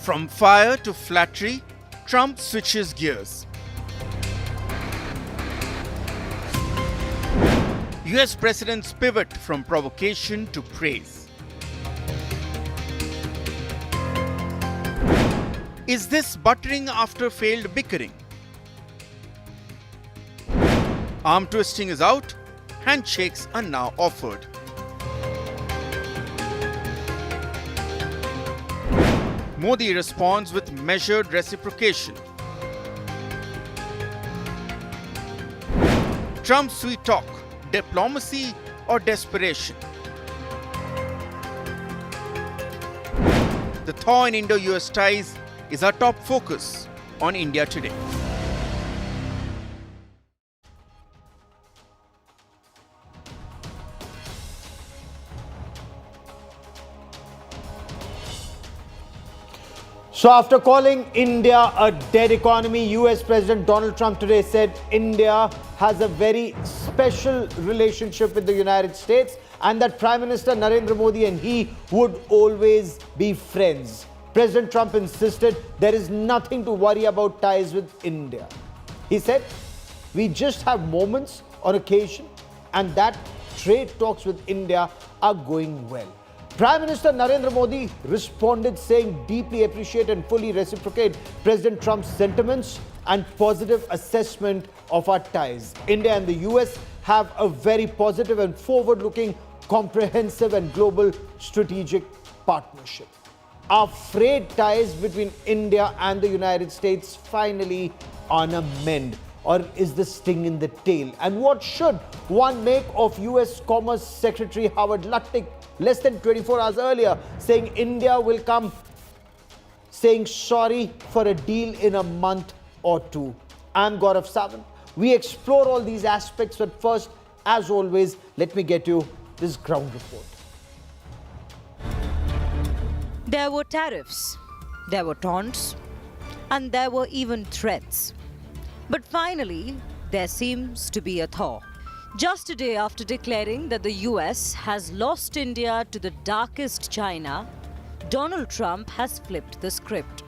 From fire to flattery, Trump switches gears. US president's pivot from provocation to praise. Is this buttering after failed bickering? Arm twisting is out, handshakes are now offered. Modi responds with measured reciprocation. Trump's sweet talk, diplomacy or desperation? The thaw in Indo-US ties is our top focus on India Today. So after calling India a dead economy, US President Donald Trump today said India has a very special relationship with the United States and that Prime Minister Narendra Modi and he would always be friends. President Trump insisted there is nothing to worry about ties with India. He said, we just have moments on occasion and that trade talks with India are going well. Prime Minister Narendra Modi responded saying deeply appreciate and fully reciprocate President Trump's sentiments and positive assessment of our ties. India and the US have a very positive and forward-looking, comprehensive and global strategic partnership. Our frayed ties between India and the United States finally on a mend? Or is the sting in the tail? And what should one make of US Commerce Secretary Howard Lutnick less than 24 hours earlier saying India will come saying sorry for a deal in a month or two? I'm Gaurav Sawant. We explore all these aspects, but first, as always, let me get you this ground report. There were tariffs, there were taunts, and there were even threats. But finally, there seems to be a thaw. Just a day after declaring that the US has lost India to the darkest China, Donald Trump has flipped the script.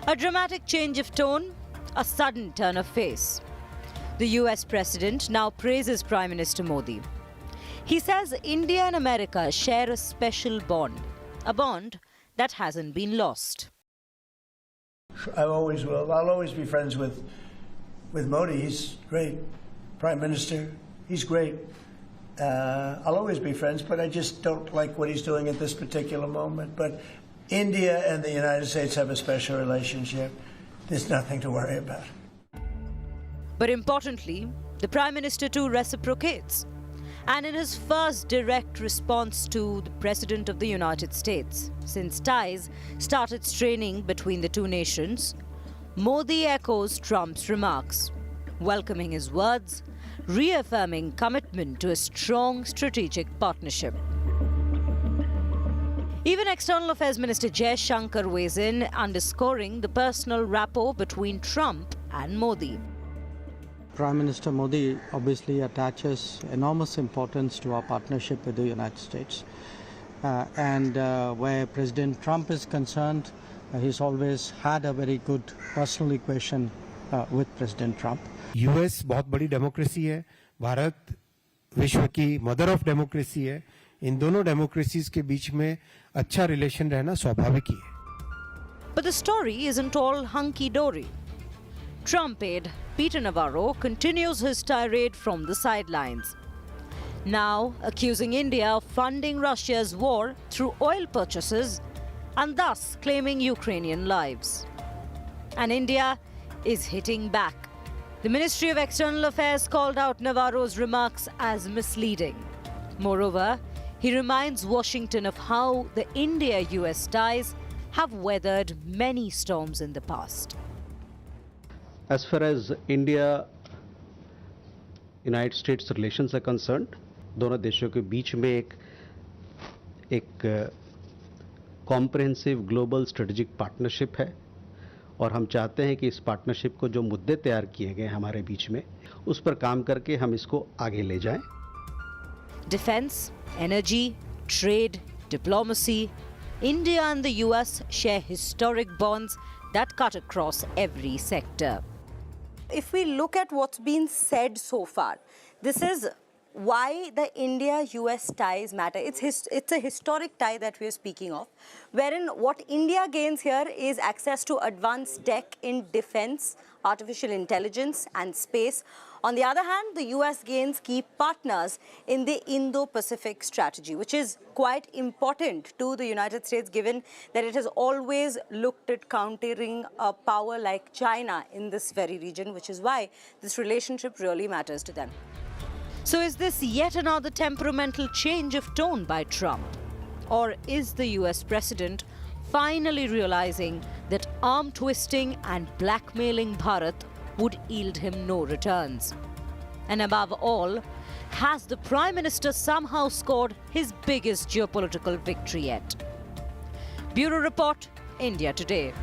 A dramatic change of tone, a sudden turn of face. The US president now praises Prime Minister Modi. He says India and America share a special bond, a bond that hasn't been lost. I always will. I'll always be friends with Modi. He's great. Prime Minister, he's great. I'll always be friends, but I just don't like what he's doing at this particular moment. But India and the United States have a special relationship. There's nothing to worry about. But importantly, the Prime Minister too reciprocates. And in his first direct response to the President of the United States, since ties started straining between the two nations, Modi echoes Trump's remarks, welcoming his words, reaffirming commitment to a strong strategic partnership. Even External Affairs Minister Shankar weighs in, underscoring the personal rapport between Trump and Modi. Prime Minister Modi obviously attaches enormous importance to our partnership with the United States. Where President Trump is concerned, he's always had a very good personal equation with President Trump. US बहुत बड़ी democracy है, भारत विश्व की mother of democracy है. इन दोनों democracies के बीच में अच्छा रिलेशन रहना स्वाभाविक ही है. But the story isn't all hunky-dory. Trump aide Peter Navarro continues his tirade from the sidelines, now accusing India of funding Russia's war through oil purchases and thus claiming Ukrainian lives. And India is hitting back. The Ministry of External Affairs called out Navarro's remarks as misleading. Moreover, he reminds Washington of how the India-US ties have weathered many storms in the past. As far as India-United States relations are concerned, दोनों देशों के बीच में एक comprehensive global strategic partnership है और हम चाहते हैं कि इस पार्टनरशिप को जो मुद्दे तैयार किए गए हमारे बीच में उस पर काम करके हम इसको आगे ले जाएं. Defense, energy, trade, diplomacy, India and the US share historic bonds that cut across every sector. If we look at what's been said so far, this is why the India-US ties matter. It's a historic tie that we are speaking of, wherein what India gains here is access to advanced tech in defense, artificial intelligence and space. On the other hand, the US gains key partners in the Indo-Pacific strategy, which is quite important to the United States, given that it has always looked at countering a power like China in this very region, which is why this relationship really matters to them. So is this yet another temperamental change of tone by Trump? Or is the US president finally realizing that arm twisting and blackmailing Bharat would yield him no returns? And above all, has the Prime Minister somehow scored his biggest geopolitical victory yet? Bureau Report, India Today.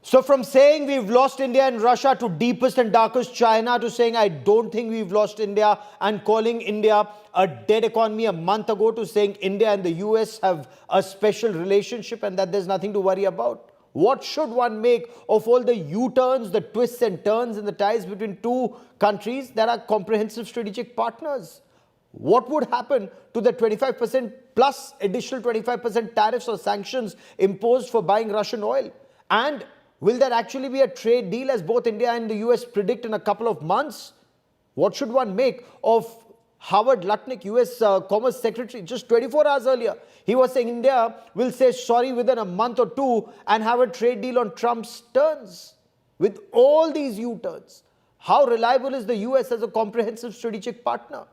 So from saying we've lost India and Russia to deepest and darkest China to saying I don't think we've lost India and calling India a dead economy a month ago to saying India and the US have a special relationship and that there's nothing to worry about. What should one make of all the U-turns, the twists and turns in the ties between two countries that are comprehensive strategic partners? What would happen to the 25% plus additional 25% tariffs or sanctions imposed for buying Russian oil? And will there actually be a trade deal as both India and the US predict in a couple of months? What should one make of Howard Lutnick, US Commerce Secretary, just 24 hours earlier? He was saying India will say sorry within a month or two and have a trade deal on Trump's terms. With all these U-turns, how reliable is the US as a comprehensive strategic partner?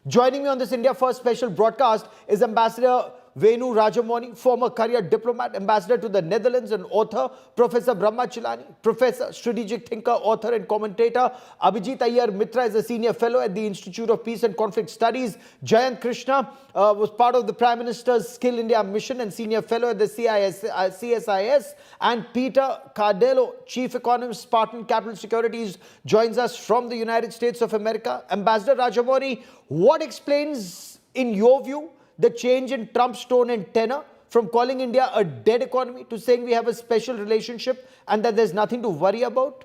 Joining me on this India First special broadcast is Ambassador Venu Rajamani, former career diplomat, ambassador to the Netherlands and author, Professor Brahma Chilani, professor, strategic thinker, author and commentator. Abhijit Iyer Mitra is a senior fellow at the Institute of Peace and Conflict Studies. Jayant Krishna was part of the Prime Minister's Skill India mission and senior fellow at the CSIS. And Peter Cardello, chief economist, Spartan Capital Securities, joins us from the United States of America. Ambassador Rajamani, what explains, in your view, the change in Trump's tone and tenor from calling India a dead economy to saying we have a special relationship and that there's nothing to worry about?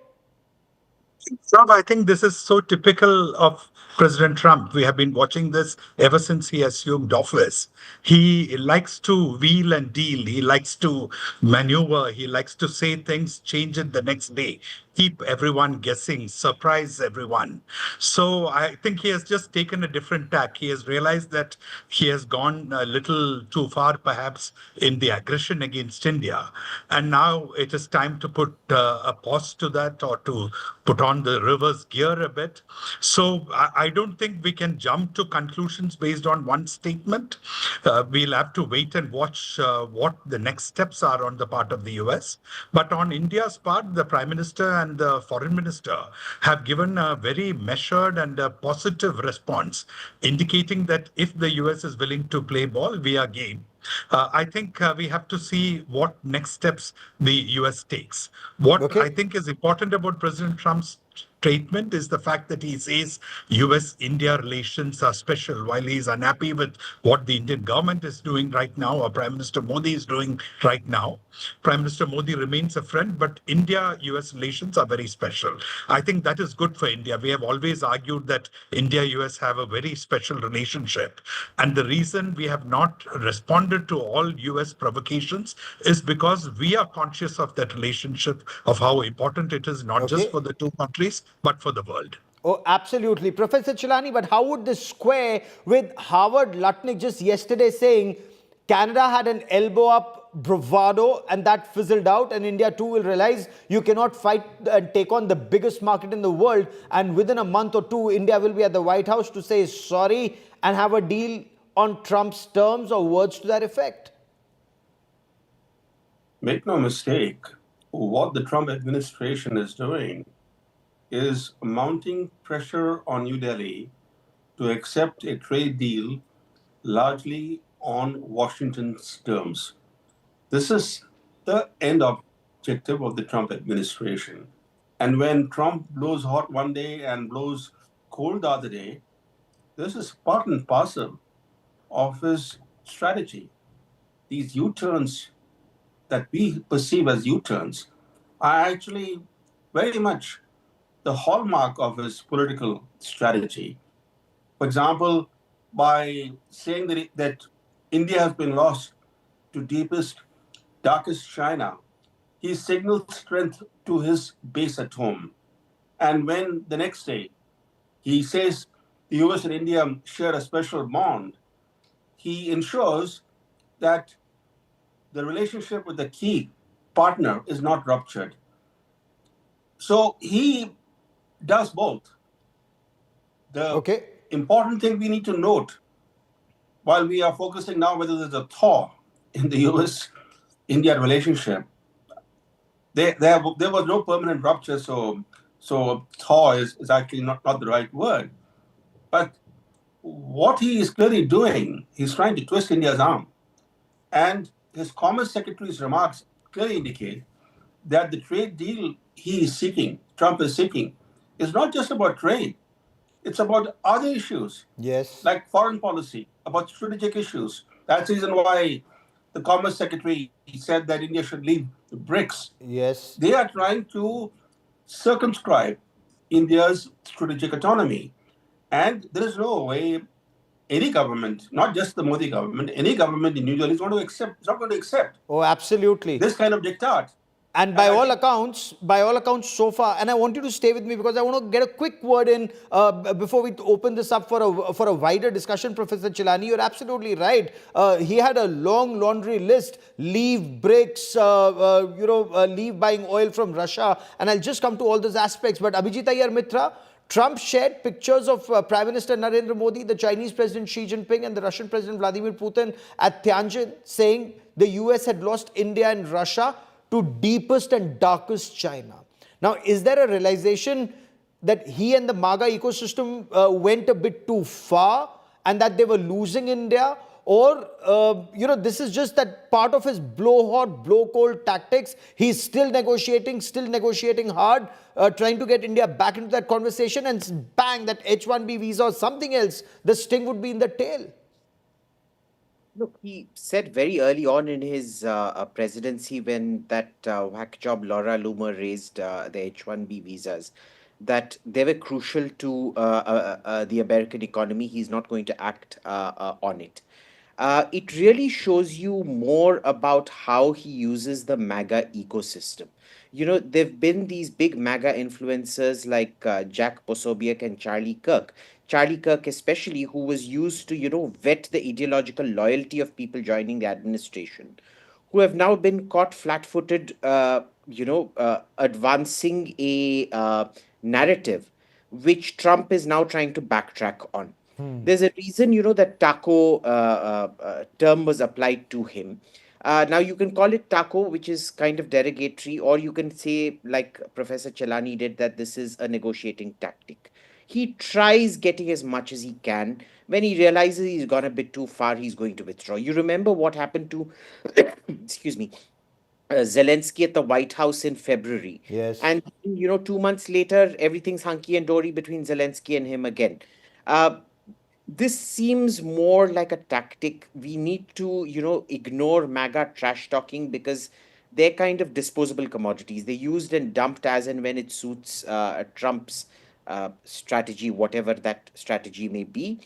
Rob, I think this is so typical of President Trump. We have been watching this ever since he assumed office. He likes to wheel and deal. He likes to maneuver. He likes to say things, change it the next day, keep everyone guessing, surprise everyone. So I think he has just taken a different tack. He has realized that he has gone a little too far, perhaps, in the aggression against India. And now it is time to put a pause to that, or to put on the reverse gear a bit. So I don't think we can jump to conclusions based on one statement. We'll have to wait and watch what the next steps are on the part of the US. But on India's part, the Prime Minister and the Foreign Minister have given a very measured and a positive response, indicating that if the US is willing to play ball, we are game. I think we have to see what next steps the US takes. What I think is important about President Trump's statement is the fact that he says US-India relations are special, while he's unhappy with what the Indian government is doing right now, or Prime Minister Modi is doing right now. Prime Minister Modi remains a friend, but India-US relations are very special. I think that is good for India. We have always argued that India-US have a very special relationship. And the reason we have not responded to all US provocations is because we are conscious of that relationship, of how important it is, not just for the two countries, but for the world. Oh, absolutely. Professor Chilani, but how would this square with Howard Lutnick just yesterday saying Canada had an elbow up bravado and that fizzled out, and India too will realize you cannot fight and take on the biggest market in the world, and within a month or two, India will be at the White House to say sorry and have a deal on Trump's terms or words to that effect? Make no mistake, what the Trump administration is doing is mounting pressure on New Delhi to accept a trade deal largely on Washington's terms. This is the end objective of the Trump administration. And when Trump blows hot one day and blows cold the other day, This is part and parcel of his strategy. These U-turns that we perceive as U-turns are actually very much the hallmark of his political strategy. For example, by saying that India has been lost to deepest, darkest China, he signaled strength to his base at home. And when the next day he says the US and India share a special bond, he ensures that the relationship with the key partner is not ruptured. So he does both. The important thing we need to note, while we are focusing now whether there's a thaw in the US-India relationship, there was no permanent rupture, so thaw is actually not the right word. But what he is clearly doing, he's trying to twist India's arm. And his Commerce Secretary's remarks clearly indicate that the trade deal he is seeking, Trump is seeking, is not just about trade. It's about other issues. Yes. Like foreign policy, about strategic issues. That's the reason why the Commerce Secretary said that India should leave the BRICS. Yes. They are trying to circumscribe India's strategic autonomy. And there is no way any government, not just the Modi government, any government in New Delhi is going to accept, is not going to accept. Oh, absolutely. This kind of diktat. And by all accounts, so far, and I want you to stay with me because I want to get a quick word in before we open this up for a wider discussion, Professor Chilani. You're absolutely right. He had a long laundry list: leave BRICS, leave buying oil from Russia, and I'll just come to all those aspects. But Abhijit Iyer Mitra, Trump shared pictures of Prime Minister Narendra Modi, the Chinese President Xi Jinping, and the Russian President Vladimir Putin at Tianjin, saying the US had lost India and Russia to deepest and darkest China. Now, is there a realization that he and the MAGA ecosystem went a bit too far and that they were losing India? Or, this is just that part of his blow hot, blow cold tactics. He's still negotiating hard, trying to get India back into that conversation, and bang, that H-1B visa or something else, the sting would be in the tail. Look, he said very early on in his presidency, when that whack job Laura Loomer raised the H-1B visas, that they were crucial to the American economy. He's not going to act on it. It really shows you more about how he uses the MAGA ecosystem. There have been these big MAGA influencers like Jack Posobiec and Charlie Kirk. Charlie Kirk especially, who was used to, vet the ideological loyalty of people joining the administration, who have now been caught flat-footed, advancing a narrative which Trump is now trying to backtrack on. There's a reason, that taco term was applied to him. Now, you can call it taco, which is kind of derogatory, or you can say, like Professor Chelani did, that this is a negotiating tactic. He tries getting as much as he can. When he realizes he's gone a bit too far, he's going to withdraw. You remember what happened to, excuse me, Zelensky at the White House in February. Yes. And, 2 months later, everything's hunky and dory between Zelensky and him again. This seems more like a tactic. We need to, ignore MAGA trash talking because they're kind of disposable commodities. They're used and dumped as and when it suits Trump's strategy, whatever that strategy may be.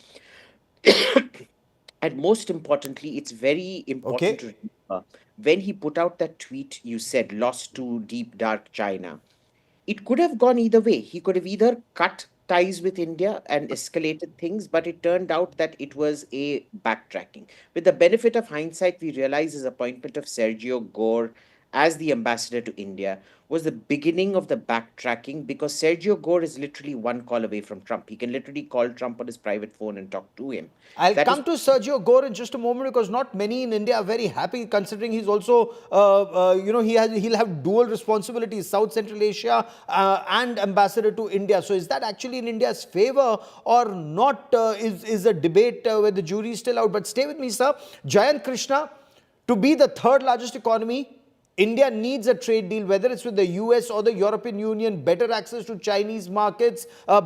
And most importantly, it's very important to remember, when he put out that tweet, you said, lost to deep, dark China. It could have gone either way. He could have either cut ties with India and escalated things, but it turned out that it was a backtracking. With the benefit of hindsight, we realize his appointment of Sergio Gore as the ambassador to India was the beginning of the backtracking, because Sergio Gore is literally one call away from Trump. He can literally call Trump on his private phone and talk to him. I'll come to Sergio Gore in just a moment, because not many in India are very happy, considering he's also, he'll have dual responsibilities, South Central Asia and ambassador to India. So is that actually in India's favor or not, is a debate where the jury is still out. But stay with me, sir. Jayant Krishna, to be the third largest economy India needs a trade deal, whether it's with the US or the European Union, better access to Chinese markets,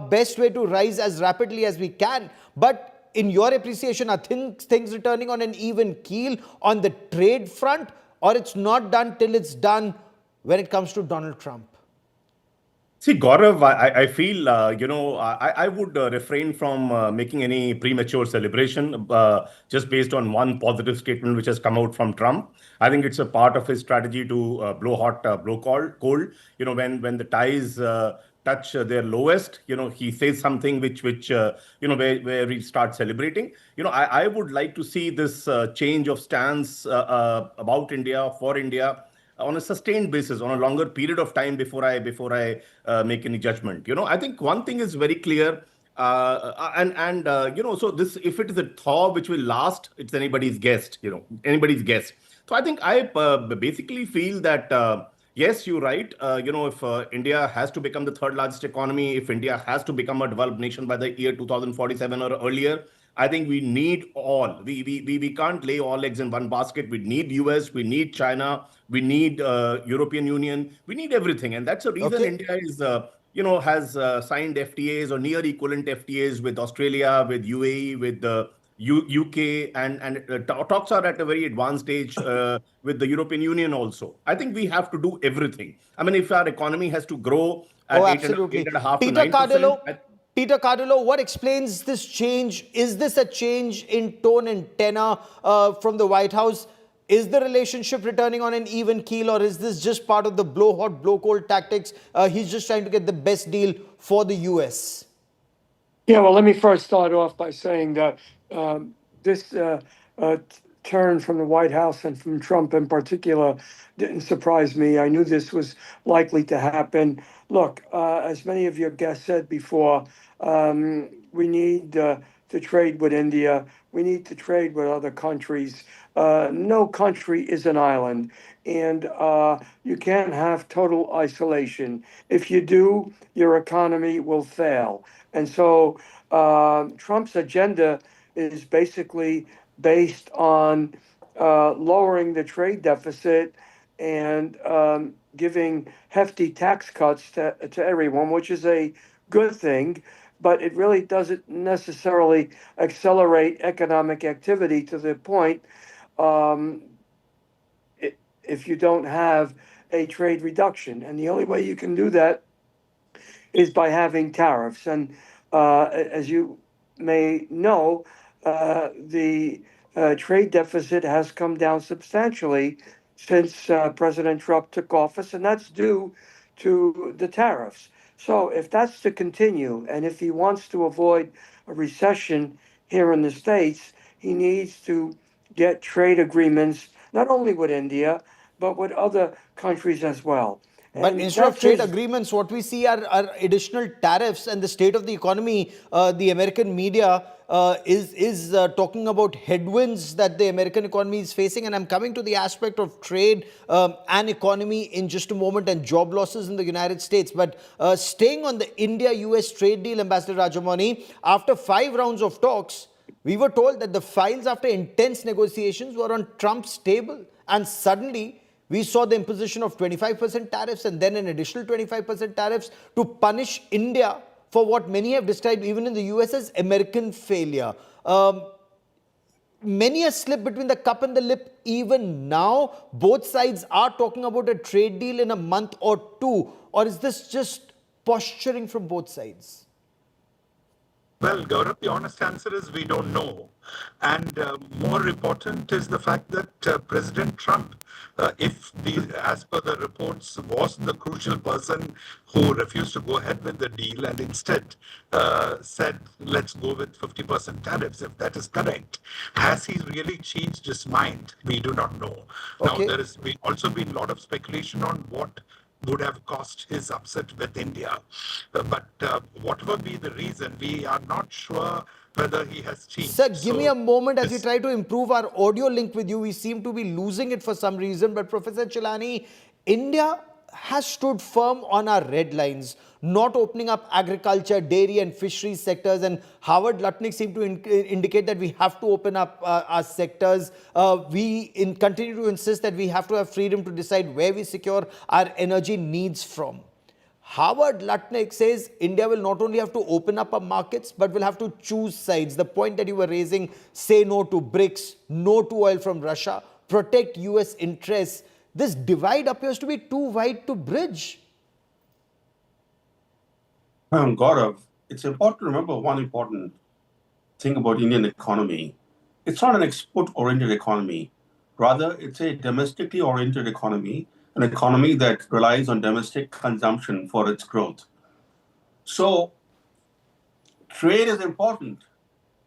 best way to rise as rapidly as we can. But in your appreciation, are things returning on an even keel on the trade front, or it's not done till it's done when it comes to Donald Trump? See, Gaurav, I feel, I would refrain from making any premature celebration just based on one positive statement which has come out from Trump. I think it's a part of his strategy to blow hot, blow cold. When the ties touch their lowest, he says something where we start celebrating. I would like to see this change of stance about India, for India, on a sustained basis, on a longer period of time before I make any judgment. I think one thing is very clear, so this, if it is a thaw which will last, it's anybody's guess. So I think I basically feel that yes, you're right. If India has to become the third largest economy, if India has to become a developed nation by the year 2047 or earlier, I think we need all. We can't lay all eggs in one basket. We need US, we need China, we need European Union, we need everything, and that's the reason India is has signed FTAs or near equivalent FTAs with Australia, with UAE, with the UK, and talks are at a very advanced stage with the European Union also. I think we have to do everything. I mean, if our economy has to grow at absolutely. 8.5 to 9%. Peter Cardillo, what explains this change? Is this a change in tone and tenor from the White House? Is the relationship returning on an even keel, or is this just part of the blow hot, blow cold tactics? He's just trying to get the best deal for the US. Yeah, well, let me first start off by saying that this turn from the White House and from Trump in particular didn't surprise me. I knew this was likely to happen. Look, as many of your guests said before, we need to trade with India. We need to trade with other countries. No country is an island, and you can't have total isolation. If you do, your economy will fail. And so Trump's agenda is basically based on lowering the trade deficit and giving hefty tax cuts to everyone, which is a good thing, but it really doesn't necessarily accelerate economic activity to the point if you don't have a trade reduction. And the only way you can do that is by having tariffs. And as you may know, the trade deficit has come down substantially since President Trump took office, and that's due to the tariffs. So if that's to continue, and if he wants to avoid a recession here in the States, he needs to get trade agreements, not only with India, but with other countries as well. But instead of trade agreements, what we see are additional tariffs, and the state of the economy. The American media is talking about headwinds that the American economy is facing. And I'm coming to the aspect of trade and economy in just a moment, and job losses in the United States. But staying on the India-US trade deal, Ambassador Rajamouni, after 5 rounds of talks, we were told that the files after intense negotiations were on Trump's table. And suddenly, we saw the imposition of 25% tariffs and then an additional 25% tariffs to punish India for what many have described, even in the US, as American failure. Many a slip between the cup and the lip. Even now, both sides are talking about a trade deal in a month or two. Or is this just posturing from both sides? Well, Gaurav, the honest answer is we don't know. And more important is the fact that President Trump, as per the reports, was the crucial person who refused to go ahead with the deal and instead said, let's go with 50% tariffs, if that is correct. Has he really changed his mind? We do not know. Now, there has also been a lot of speculation on what would have caused his upset with India. But whatever be the reason, we are not sure whether he has changed. Sir, give me a moment as we try to improve our audio link with you. We seem to be losing it for some reason. But Professor Chilani, India has stood firm on our red lines, not opening up agriculture, dairy and fisheries sectors. And Howard Lutnick seemed to indicate that we have to open up our sectors. We continue to insist that we have to have freedom to decide where we secure our energy needs from. Howard Lutnick says India will not only have to open up our markets, but will have to choose sides. The point that you were raising, say no to BRICS, no to oil from Russia, protect US interests. This divide appears to be too wide to bridge. Gaurav, it's important to remember one important thing about Indian economy. It's not an export-oriented economy. Rather, it's a domestically oriented economy, an economy that relies on domestic consumption for its growth. So, trade is important.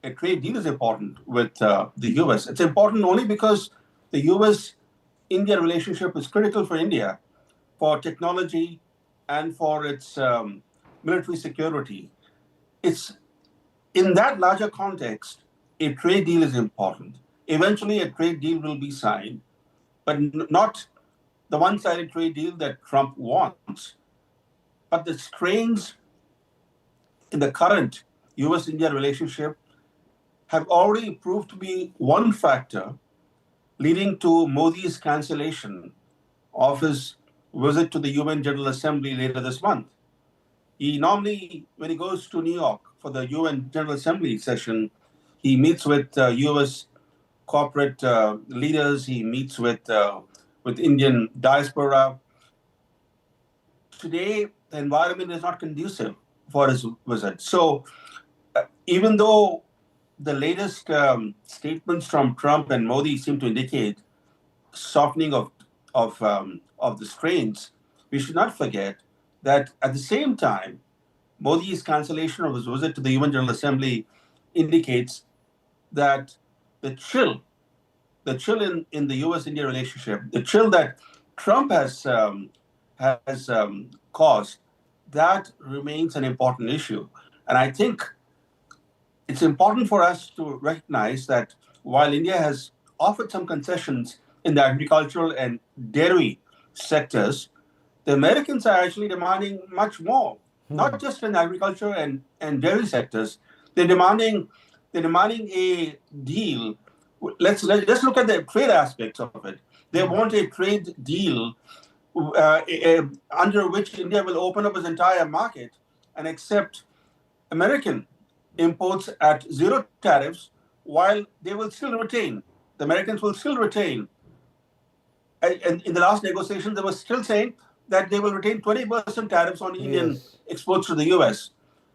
A trade deal is important with the US. It's important only because the US-India relationship is critical for India, for technology and for its military security. It's in that larger context, a trade deal is important. Eventually, a trade deal will be signed, but not the one-sided trade deal that Trump wants. But the strains in the current US-India relationship have already proved to be one factor leading to Modi's cancellation of his visit to the UN General Assembly later this month. He normally, when he goes to New York for the UN General Assembly session, he meets with US corporate leaders, he meets with Indian diaspora. Today, the environment is not conducive for his visit. So even though the latest statements from Trump and Modi seem to indicate softening of the strains, we should not forget that at the same time, Modi's cancellation of his visit to the UN General Assembly indicates that the chill in the US-India relationship, the chill that Trump has caused, that remains an important issue. And I think it's important for us to recognize that while India has offered some concessions in the agricultural and dairy sectors, the Americans are actually demanding much more, not just in agriculture and dairy sectors. They're demanding a deal. Let's look at the trade aspects of it. They want a trade deal under which India will open up its entire market and accept American imports at zero tariffs, while they will still retain, the Americans will still retain. And in the last negotiations, they were still saying that they will retain 20% tariffs on Indian exports to the US.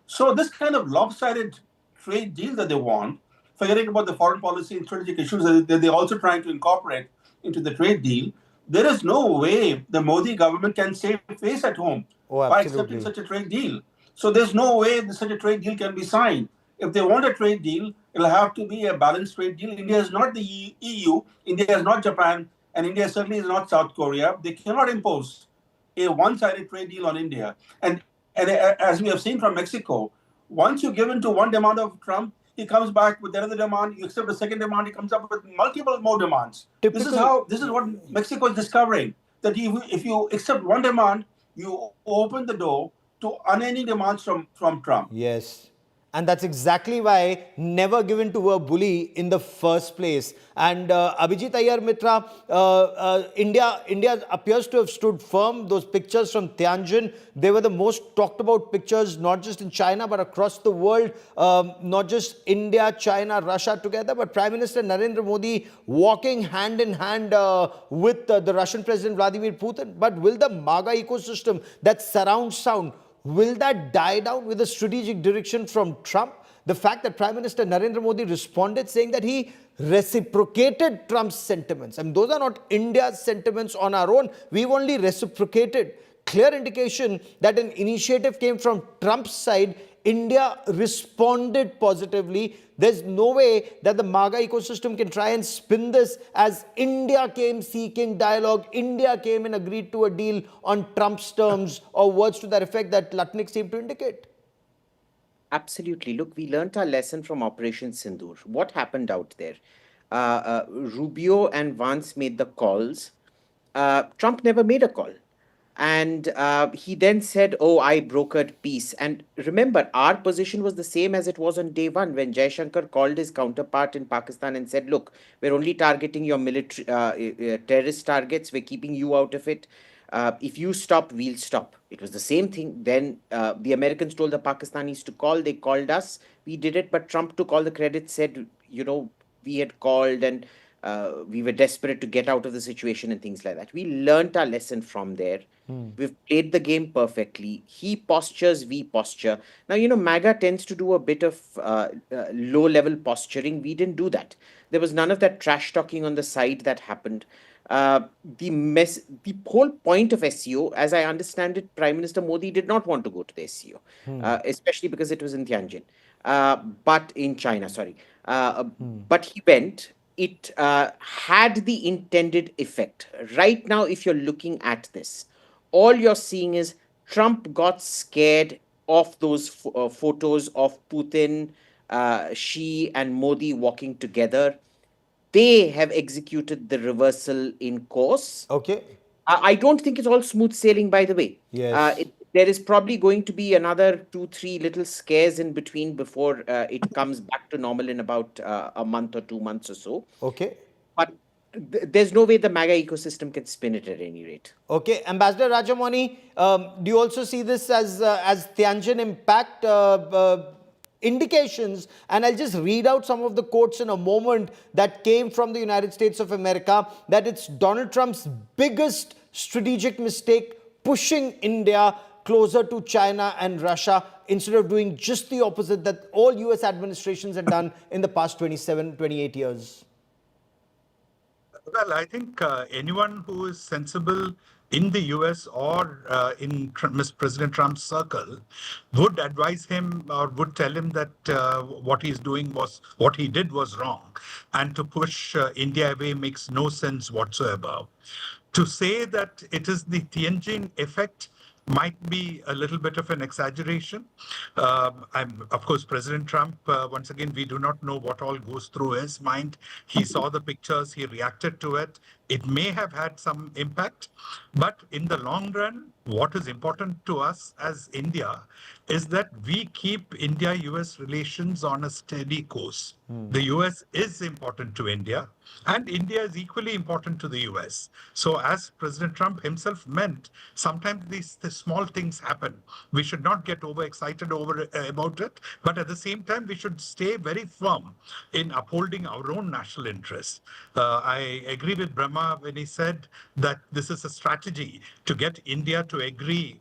So this kind of lopsided trade deal that they want, forgetting about the foreign policy and strategic issues that they're also trying to incorporate into the trade deal, there is no way the Modi government can save face at home by accepting such a trade deal. So there's no way such a trade deal can be signed. If they want a trade deal, it'll have to be a balanced trade deal. India is not the EU, India is not Japan, and India certainly is not South Korea. They cannot impose a one-sided trade deal on India. And as we have seen from Mexico, once you give in to one demand of Trump, he comes back with another demand. You accept the second demand, he comes up with multiple more demands. This is what Mexico is discovering, that if you accept one demand, you open the door to unending demands from Trump. Yes. And that's exactly why never given to a bully in the first place. And Abhijit Iyer Mitra, India appears to have stood firm. Those pictures from Tianjin, they were the most talked about pictures, not just in China, but across the world. Not just India, China, Russia together, but Prime Minister Narendra Modi walking hand in hand with the Russian President Vladimir Putin. But will the MAGA ecosystem, that surround sound, will that die down with a strategic direction from Trump? The fact that Prime Minister Narendra Modi responded saying that he reciprocated Trump's sentiments. I mean, those are not India's sentiments on our own. We've only reciprocated. Clear indication that an initiative came from Trump's side. India responded positively. There's no way that the MAGA ecosystem can try and spin this as India came seeking dialogue, India came and agreed to a deal on Trump's terms, or words to that effect that Lutnick seemed to indicate. Absolutely. Look, we learnt our lesson from Operation Sindoor. What happened out there? Rubio and Vance made the calls. Trump never made a call. And he then said, "Oh, I brokered peace." And remember, our position was the same as it was on day one when Jaishankar called his counterpart in Pakistan and said, "Look, we're only targeting your military terrorist targets. We're keeping you out of it. If you stop, we'll stop." It was the same thing. Then the Americans told the Pakistanis to call. They called us. We did it, but Trump took all the credit. Said, we had called and we were desperate to get out of the situation and things like that. We learnt our lesson from there. We've played the game perfectly. He postures, we posture. Now, MAGA tends to do a bit of low level posturing. We didn't do that. There was none of that trash talking on the side that happened. The whole point of SCO, as I understand it, Prime Minister Modi did not want to go to the SCO, especially because it was in Tianjin, but in China, sorry. But he went. It had the intended effect. Right now, if you're looking at this, all you're seeing is Trump got scared of those photos of Putin, Xi, and Modi walking together. They have executed the reversal in course. Okay. I don't think it's all smooth sailing, by the way. Yes. There is probably going to be another 2-3 little scares in between before it comes back to normal in about a month or 2 months or so. Okay. But there's no way the MAGA ecosystem can spin it at any rate. Okay, Ambassador Rajamani, do you also see this as Tianjin impact indications? And I'll just read out some of the quotes in a moment that came from the United States of America, that it's Donald Trump's biggest strategic mistake pushing India closer to China and Russia instead of doing just the opposite that all US administrations have done in the past 27, 28 years. Well, I think anyone who is sensible in the US or in President Trump's circle would advise him or would tell him that what he did was wrong, and to push India away makes no sense whatsoever. To say that it is the Tianjin effect might be a little bit of an exaggeration. Of course, President Trump, once again, we do not know what all goes through his mind. He saw the pictures, he reacted to it. It may have had some impact, but in the long run, what is important to us as India is that we keep India-US relations on a steady course. The US is important to India, and India is equally important to the US. So as President Trump himself meant, sometimes these small things happen. We should not get overexcited about it, but at the same time, we should stay very firm in upholding our own national interests. I agree with Brahma when he said that this is a strategy to get India to agree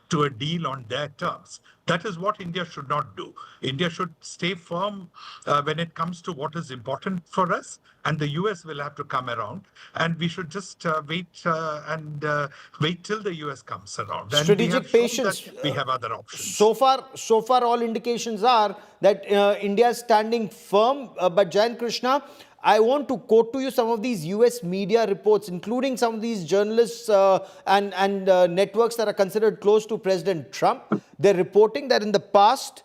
to a deal on their terms. That is what India should not do. India should stay firm when it comes to what is important for us, and the US will have to come around, and we should just wait till the US comes around. And Strategic patience. We have other options. So far, all indications are that India is standing firm. But Jayant Krishna, I want to quote to you some of these US media reports, including some of these journalists and networks that are considered close to President Trump. They're reporting that in the past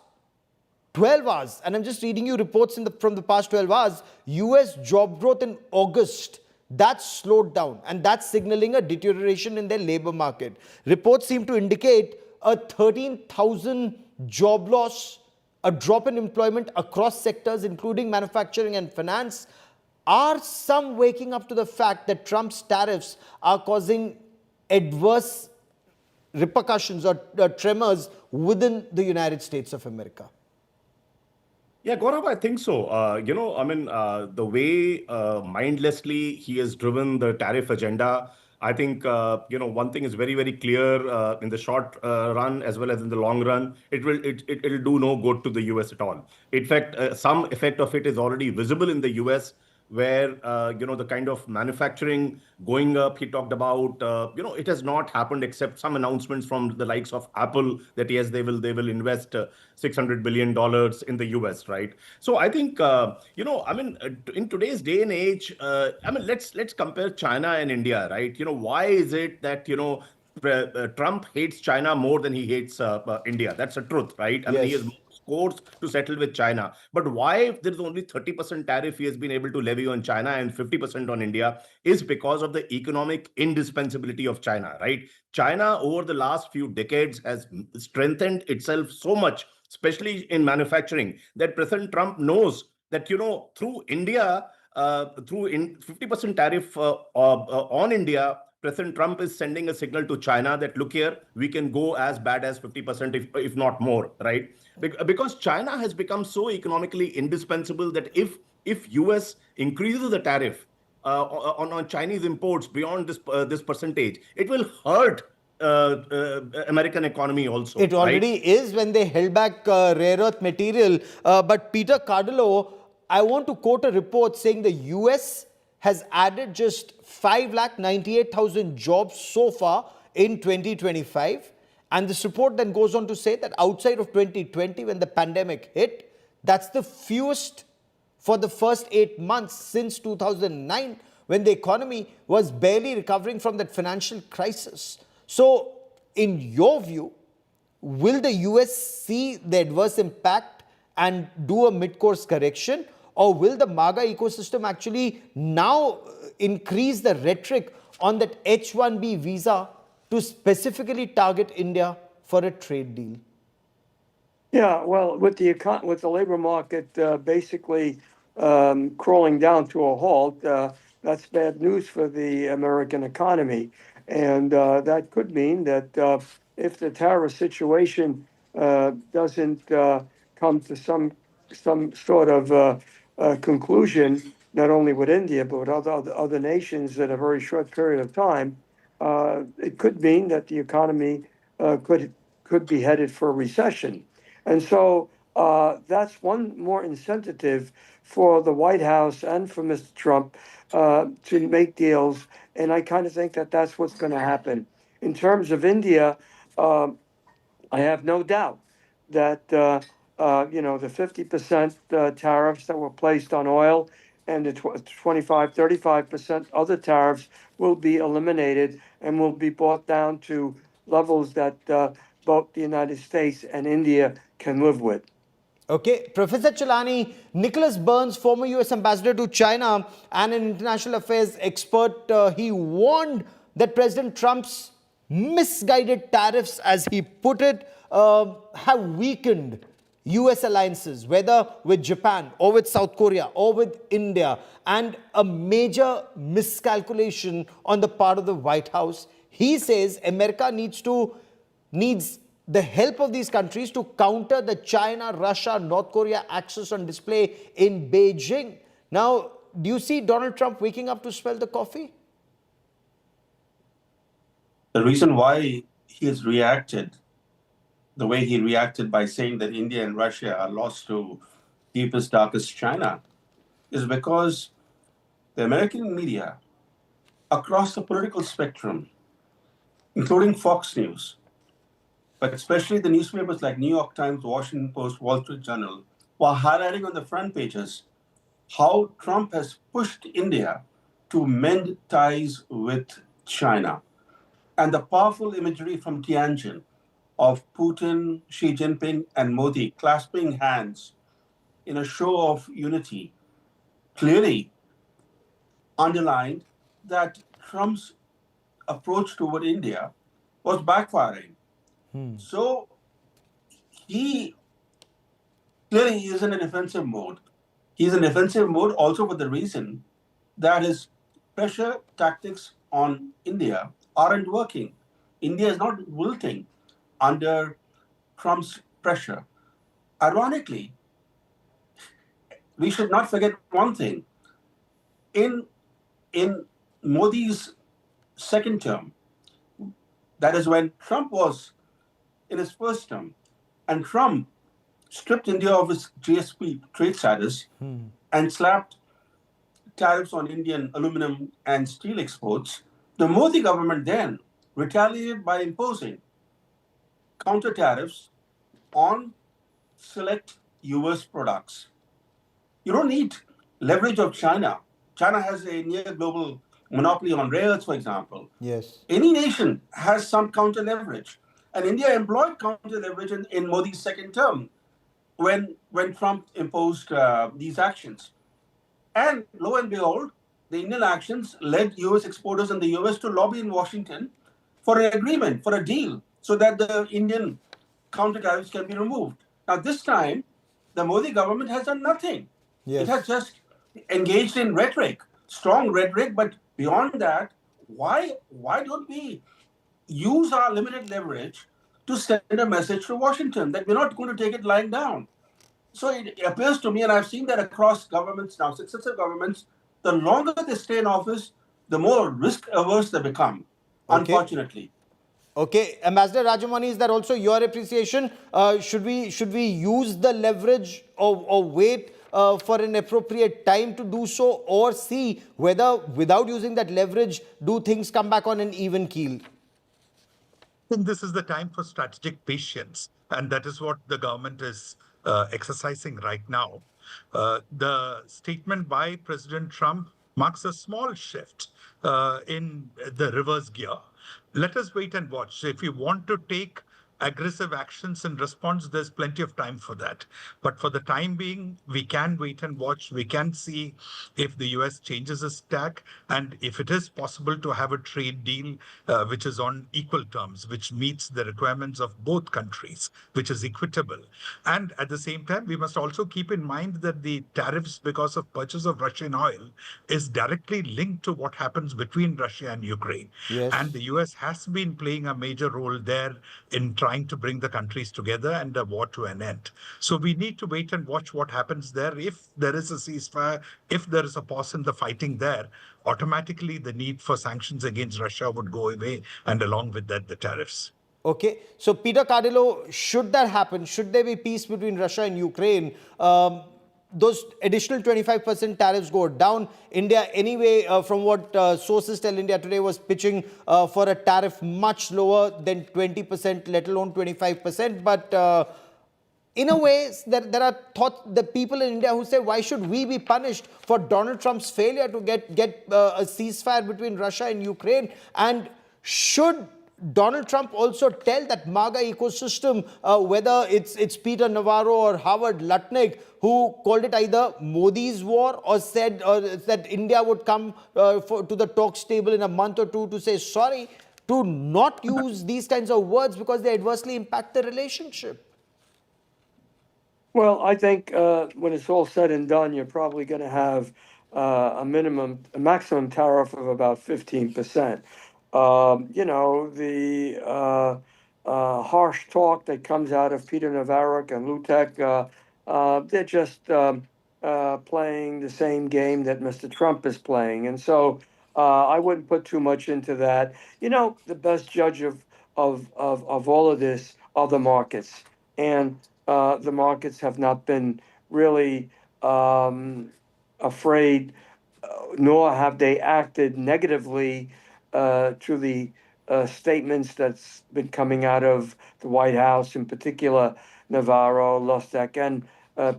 12 hours, and I'm just reading you reports from the past 12 hours, US job growth in August, that's slowed down, and that's signaling a deterioration in their labor market. Reports seem to indicate a 13,000 job loss, a drop in employment across sectors, including manufacturing and finance. Are some waking up to the fact that Trump's tariffs are causing adverse repercussions or tremors within the United States of America? Yeah, Gaurav, I think so. The way mindlessly he has driven the tariff agenda, I think, one thing is very, very clear in the short run as well as in the long run, it'll do no good to the US at all. In fact, some effect of it is already visible in the US, where the kind of manufacturing going up he talked about, it has not happened except some announcements from the likes of Apple that yes, they will invest $600 billion in the US, right? So I think in today's day and age, let's compare China and India, right? Why is it that Trump hates China more than he hates India? That's the truth, right? I mean, he has course to settle with China. But why, if there is only 30% tariff he has been able to levy on China and 50% on India, is because of the economic indispensability of China, right? China over the last few decades has strengthened itself so much, especially in manufacturing, that President Trump knows that, through India, through 50% tariff on India, President Trump is sending a signal to China that, look here, we can go as bad as 50%, if not more, right? Because China has become so economically indispensable that if US increases the tariff on Chinese imports beyond this percentage, it will hurt American economy also. It already right? is when they held back rare earth material. But Peter Cardillo, I want to quote a report saying the US has added just 5,98,000 jobs so far in 2025. And this report then goes on to say that outside of 2020, when the pandemic hit, that's the fewest for the first 8 months since 2009, when the economy was barely recovering from that financial crisis. So, in your view, will the US see the adverse impact and do a mid-course correction? Or will the MAGA ecosystem actually now increase the rhetoric on that H-1B visa to specifically target India for a trade deal? Yeah, well, with the labor market basically crawling down to a halt, that's bad news for the American economy, and that could mean that if the tariff situation doesn't come to some sort of conclusion, not only with India but with other nations in a very short period of time, it could mean that the economy could be headed for a recession. And so that's one more incentive for the White House and for Mr. Trump to make deals. And I kind of think that that's what's going to happen. In terms of India, I have no doubt that, the 50% tariffs that were placed on oil and the 25, 35% other tariffs will be eliminated and will be brought down to levels that both the United States and India can live with. Okay, Professor Chelani, Nicholas Burns, former US ambassador to China and an international affairs expert, he warned that President Trump's misguided tariffs, as he put it, have weakened US alliances, whether with Japan or with South Korea or with India, and a major miscalculation on the part of the White House. He says America needs the help of these countries to counter the China, Russia, North Korea axis on display in Beijing. Now, do you see Donald Trump waking up to smell the coffee? The reason why he has reacted the way he reacted by saying that India and Russia are lost to deepest, darkest China is because the American media across the political spectrum, including Fox News, but especially the newspapers like New York Times, Washington Post, Wall Street Journal, were highlighting on the front pages how Trump has pushed India to mend ties with China. And the powerful imagery from Tianjin of Putin, Xi Jinping, and Modi clasping hands in a show of unity clearly underlined that Trump's approach toward India was backfiring. So he clearly is in a defensive mode. He's in defensive mode also for the reason that his pressure tactics on India aren't working. India is not wilting under Trump's pressure. Ironically, we should not forget one thing. In Modi's second term, that is when Trump was in his first term, and Trump stripped India of its GSP trade status and slapped tariffs on Indian aluminum and steel exports, the Modi government then retaliated by imposing counter tariffs on select US products. You don't need leverage of China. China has a near global monopoly on rare earths, for example. Yes. Any nation has some counter leverage. And India employed counter leverage in Modi's second term. when Trump imposed these actions. And lo and behold, the Indian actions led US exporters in the US to lobby in Washington for an agreement, for a deal, so that the Indian counter tariffs can be removed. Now, this time, the Modi government has done nothing. It has Yes. just engaged in rhetoric, strong rhetoric, but beyond that, why don't we use our limited leverage to send a message to Washington that we're not going to take it lying down? So it appears to me, and I've seen that across governments now, successive governments, the longer they stay in office, the more risk averse they become, Okay. unfortunately. Okay, Ambassador Rajamani, is that also your appreciation? Should we use the leverage or wait for an appropriate time to do so, or see whether without using that leverage, do things come back on an even keel? I think this is the time for strategic patience, and that is what the government is exercising right now. The statement by President Trump marks a small shift in the reverse gear. Let us wait and watch. If you want to take aggressive actions in response, there's plenty of time for that. But for the time being, we can wait and watch. We can see if the US changes its tack, and if it is possible to have a trade deal which is on equal terms, which meets the requirements of both countries, which is equitable. And at the same time, we must also keep in mind that the tariffs because of purchase of Russian oil is directly linked to what happens between Russia and Ukraine. Yes. And the US has been playing a major role there in trying to bring the countries together and the war to an end. So we need to wait and watch what happens there. If there is a ceasefire, if there is a pause in the fighting there, automatically the need for sanctions against Russia would go away, and along with that, the tariffs. Okay, so Peter Cardillo, should that happen, should there be peace between Russia and Ukraine, those additional 25% tariffs go down. India, anyway, from what sources tell India today, was pitching for a tariff much lower than 20%, let alone 25%. But in a way, there are the people in India who say, why should we be punished for Donald Trump's failure to get a ceasefire between Russia and Ukraine? And should Donald Trump also tell that MAGA ecosystem, whether it's Peter Navarro or Howard Lutnick, who called it either Modi's war or said that India would come to the talks table in a month or two to say sorry, to not use these kinds of words because they adversely impact the relationship? Well, I think when it's all said and done, you're probably going to have a maximum tariff of about 15%. You know, the harsh talk that comes out of Peter Navarro and Lutek, they're just playing the same game that Mr. Trump is playing. And so I wouldn't put too much into that. You know, the best judge of all of this are the markets. And the markets have not been really afraid, nor have they acted negatively to the statements that's been coming out of the White House, in particular Navarro, Lustek, and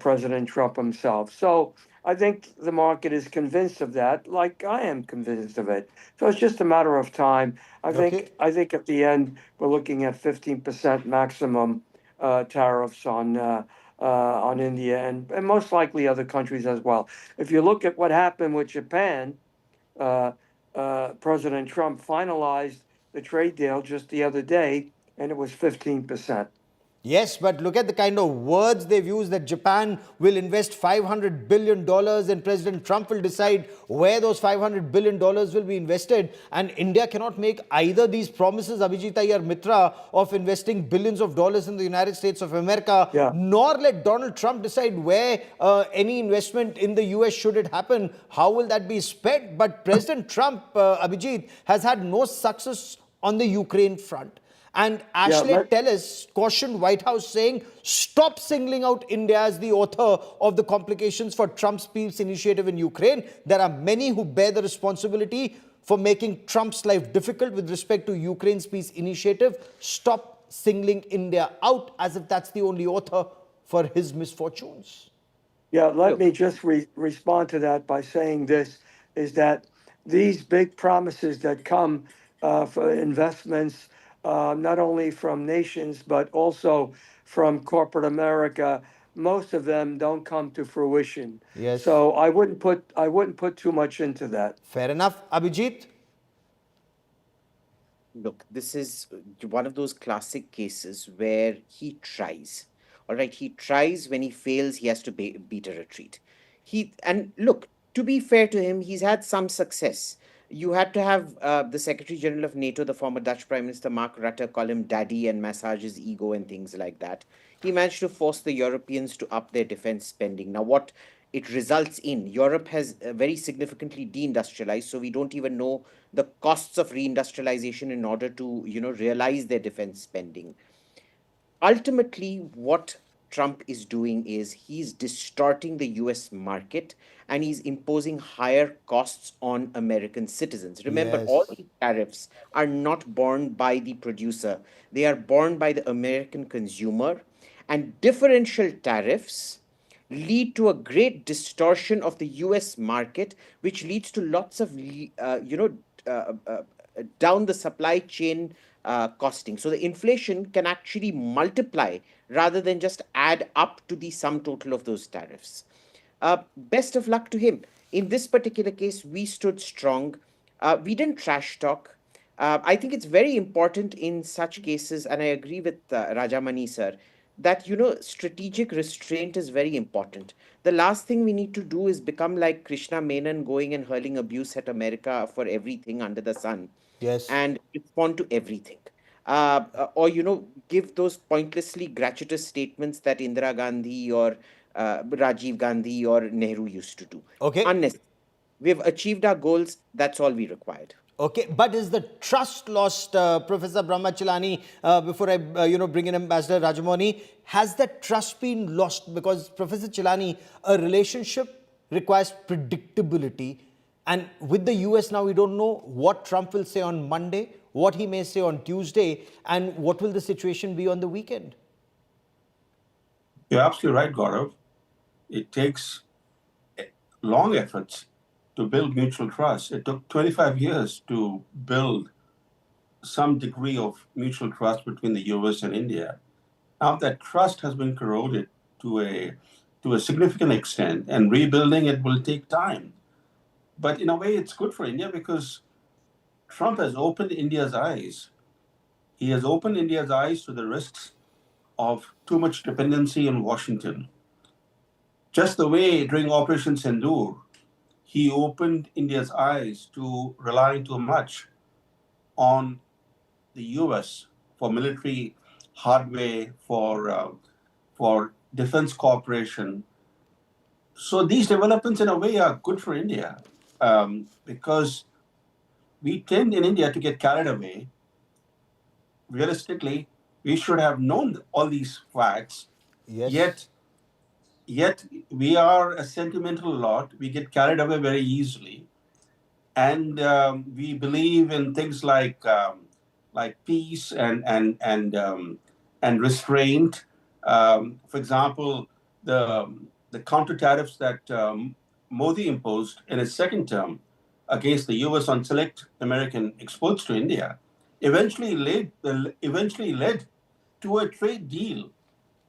President Trump himself. So I think the market is convinced of that, like I am convinced of it. So it's just a matter of time. I think at the end we're looking at 15% maximum tariffs on India and most likely other countries as well. If you look at what happened with Japan, President Trump finalized the trade deal just the other day, and it was 15%. Yes, but look at the kind of words they've used, that Japan will invest $500 billion and President Trump will decide where those $500 billion will be invested. And India cannot make either these promises, Abhijit Iyer Mitra, of investing billions of dollars in the United States of America, nor let Donald Trump decide where any investment in the US, should it happen, how will that be spent. But President Trump, Abhijit, has had no success on the Ukraine front. And Ashley Tellis cautioned White House, saying, stop singling out India as the author of the complications for Trump's peace initiative in Ukraine. There are many who bear the responsibility for making Trump's life difficult with respect to Ukraine's peace initiative. Stop singling India out as if that's the only author for his misfortunes. Yeah, let me just respond to that by saying this, is that these big promises that come for investments, not only from nations, but also from corporate America, most of them don't come to fruition. Yes. So I wouldn't put too much into that. Fair enough. Abhijit? Look, this is one of those classic cases where he tries. All right, he tries. When he fails, he has to beat a retreat. And look, to be fair to him, he's had some success. You had to have the Secretary General of NATO, the former Dutch Prime Minister Mark Rutte, call him daddy and massage his ego and things like that. He managed to force the Europeans to up their defense spending. Now, what it results in, Europe has very significantly deindustrialized, so we don't even know the costs of reindustrialization in order to, realize their defense spending. Ultimately, what Trump is doing is he's distorting the US market and he's imposing higher costs on American citizens. Remember, all Yes. these tariffs are not borne by the producer, they are borne by the American consumer. And differential tariffs lead to a great distortion of the US market, which leads to lots of, down the supply chain costing. So the inflation can actually multiply rather than just add up to the sum total of those tariffs. Best of luck to him. In this particular case, we stood strong. We didn't trash talk. I think it's very important in such cases, and I agree with Rajamani sir, that strategic restraint is very important. The last thing we need to do is become like Krishna Menon, going and hurling abuse at America for everything under the sun Yes. and respond to everything. Or give those pointlessly gratuitous statements that Indira Gandhi or Rajiv Gandhi or Nehru used to do. Okay. Unnecessary. We've achieved our goals. That's all we required. Okay, but is the trust lost, Professor Brahmachalani, before I, bring in Ambassador Rajamani, has that trust been lost? Because, Professor Chilani, a relationship requires predictability. And with the US now, we don't know what Trump will say on Monday, what he may say on Tuesday, and what will the situation be on the weekend. You're absolutely right, Gaurav. It takes long efforts to build mutual trust. It took 25 years to build some degree of mutual trust between the US and India. Now that trust has been corroded to a significant extent, and rebuilding it will take time. But in a way, it's good for India because Trump has opened India's eyes. He has opened India's eyes to the risks of too much dependency on Washington. Just the way during Operation Sindoor, he opened India's eyes to relying too much on the US for military hardware, for defense cooperation. So these developments, in a way, are good for India because we tend in India to get carried away. Realistically, we should have known all these facts. Yes. Yet we are a sentimental lot. We get carried away very easily, and we believe in things like peace and restraint. For example, the counter tariffs that Modi imposed in his second term against the US on select American exports to India eventually led to a trade deal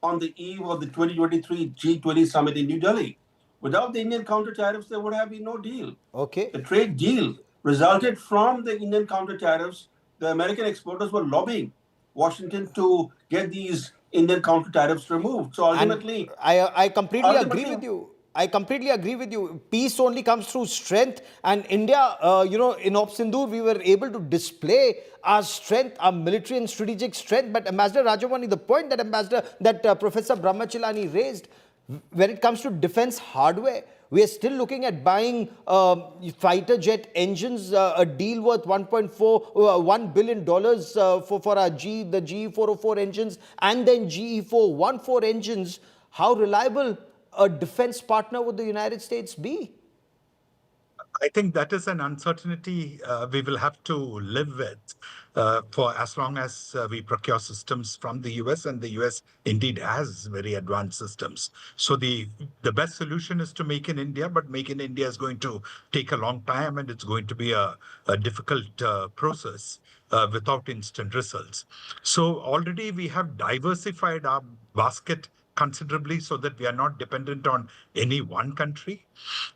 on the eve of the 2023 G20 summit in New Delhi. Without the Indian counter tariffs, there would have been no deal. Okay. The trade deal resulted from the Indian counter tariffs. The American exporters were lobbying Washington to get these Indian counter tariffs removed. So ultimately, I completely agree with you. I completely agree with you. Peace only comes through strength. And India, in Sindoor, we were able to display our strength, our military and strategic strength. But Ambassador Rajamani, the point that Professor Brahmachalani raised, when it comes to defense hardware, we are still looking at buying fighter jet engines, a deal worth $1 billion for our the GE404 engines and then GE414 engines. How reliable a defense partner would the United States be? I think that is an uncertainty we will have to live with for as long as we procure systems from the US, and the US indeed has very advanced systems. So the best solution is to make in India, but make in India is going to take a long time, and it's going to be a difficult process without instant results. So already we have diversified our basket considerably so that we are not dependent on any one country.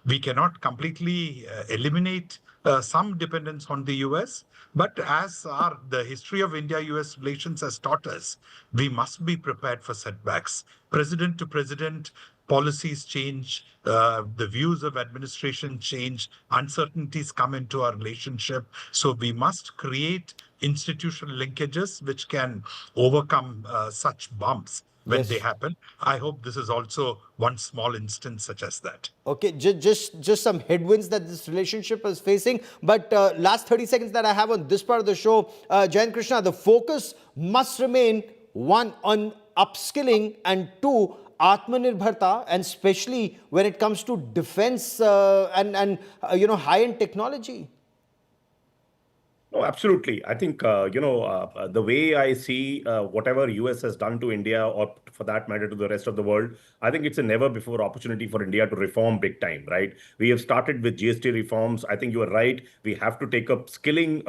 We cannot completely eliminate some dependence on the US, but as the history of India-US relations has taught us, we must be prepared for setbacks. President to president, policies change, the views of administration change, uncertainties come into our relationship. So we must create institutional linkages which can overcome such bumps when they happen. I hope this is also one small instance such as that. Okay, just some headwinds that this relationship is facing. But last 30 seconds that I have on this part of the show, Jayan Krishna, the focus must remain, one, on upskilling, and two, athmanirbharta, and especially when it comes to defense and high-end technology. No, absolutely. I think, the way I see whatever US has done to India, or for that matter to the rest of the world, I think it's a never before opportunity for India to reform big time, right? We have started with GST reforms. I think you are right. We have to take up skilling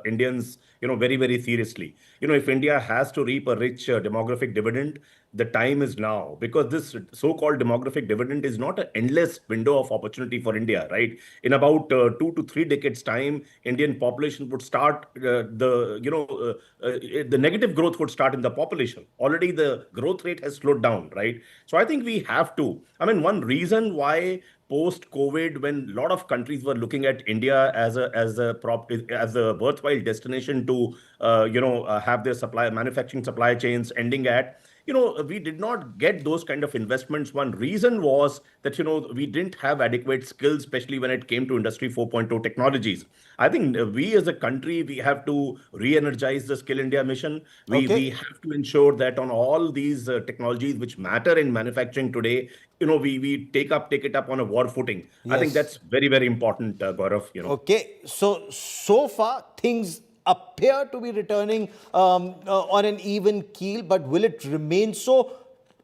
Indians, very, very seriously. If India has to reap a rich demographic dividend, the time is now, because this so-called demographic dividend is not an endless window of opportunity for India, right? In about 2 to 3 decades time, Indian population would start the negative growth would start in the population. Already the growth rate has slowed down, right? So I think we have to. I mean, one reason why post-COVID, when a lot of countries were looking at India as a worthwhile destination to have their manufacturing supply chains ending at, we did not get those kind of investments. One reason was that, we didn't have adequate skills, especially when it came to Industry 4.0 technologies. I think we as a country, we have to re-energize the Skill India mission. We have to ensure that on all these technologies which matter in manufacturing today, we take it up on a war footing. Yes. I think that's very, very important, Gaurav. Okay, so far things appear to be returning on an even keel, but will it remain so?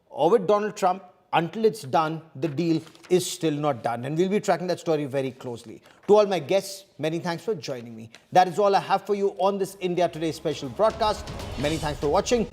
Or with Donald Trump, until it's done, the deal is still not done. And we'll be tracking that story very closely. To all my guests, many thanks for joining me. That is all I have for you on this India Today special broadcast. Many thanks for watching.